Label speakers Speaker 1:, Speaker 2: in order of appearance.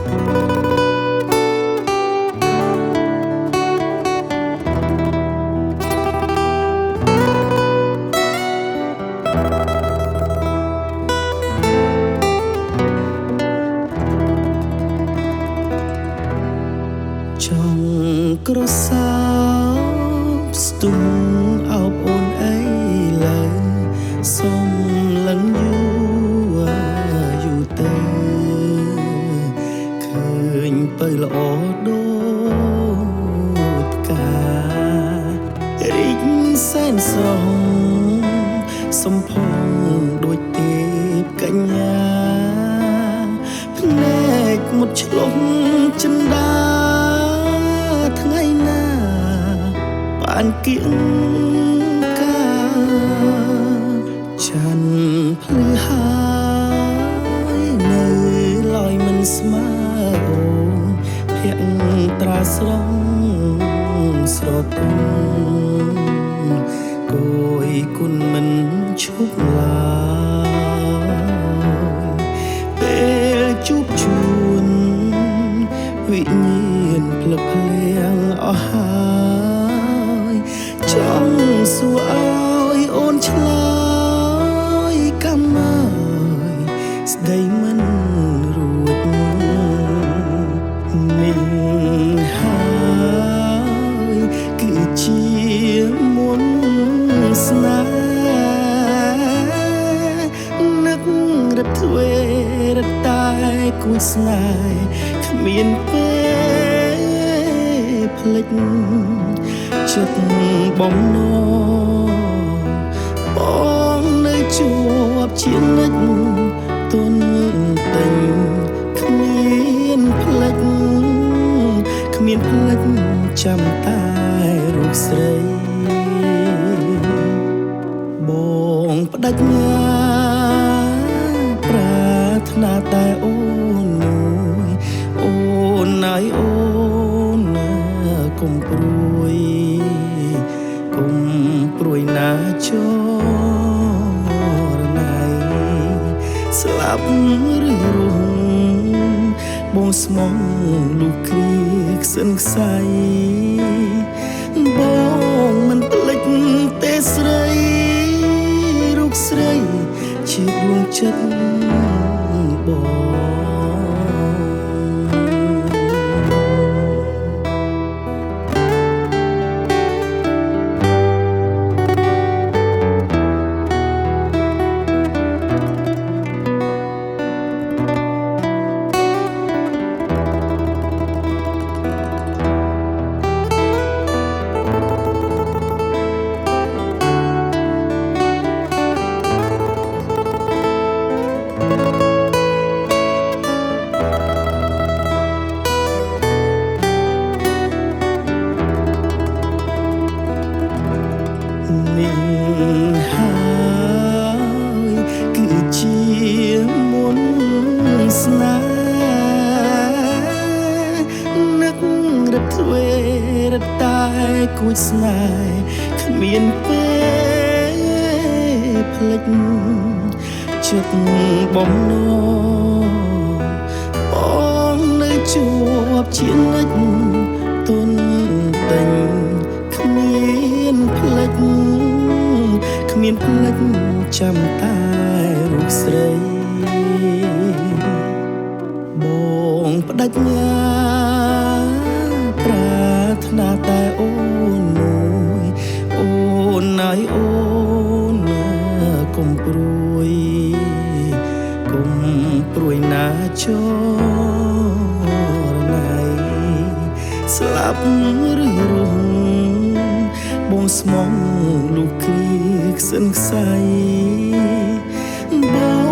Speaker 1: trongក្រសោបស្ទុំអោបអូនអីឡើយសុំលឹងយូរទៅឃើញទៅល្អដូចផ្ការីកសែនស្រស់សំផស្សដូចទេពកញ្ញាភ្នែកមុតឆ្លុះចិន្តាថ្ងៃណាបានគៀងកាច័ន្ទភ្លឺហើយនៅលយមិនស្មើភ័ក្រត្រាស្រងស្រទន់គយគុណមិនឈប់ឡើយពេលជួបជួនវិញ្ញាណភ្លឹកភ្លាំងអស់ហើយចង់សួរឲ្យអូនឆ្លើយកម្មហើយស្ដីមិនរួចនេះហើយគឺជាមុនស្នេហ៍នឹករត់ទ្វេរត់តែគួយស្នេហ៍គ្មានពេលភ្លេចចិត្តបំណងបងនៅជាប់ជានិច្ចទុនទិញគ្មានភ្លេចចាំតែរូបស្រីបងផ្ដាច់ញាប្រាថ្នាតែអូនមួយអូនណាយអូនណាកុំព្រួយណាចរណៃស្លាប់ឬរស់បងស្មងលុះគ្រាខ្សិនខ្សៃបងមិនភ្លេចទេស្រីរូបស្រីជាដួងចិត្តបងនេះហើយគឺជាមុនស្នេហ៍នឹករត់ទ្វេរត់តែគួចស្នេហ៍គ្មានពេលភ្លេចចិត្តបំណងបងនៅជាប់ជានិច្ចទុនទិញគ្មានភ្លេចចាំតែរូបស្រីបងផ្ដាច់ញាប្រាថ្នាតែអូនមួយអូនណាយអូនណាកុំព្រួយណាចរណៃស្លាប់ឬរស់បងស្មងលុះគ្រាខ្សិនខ្សៃបង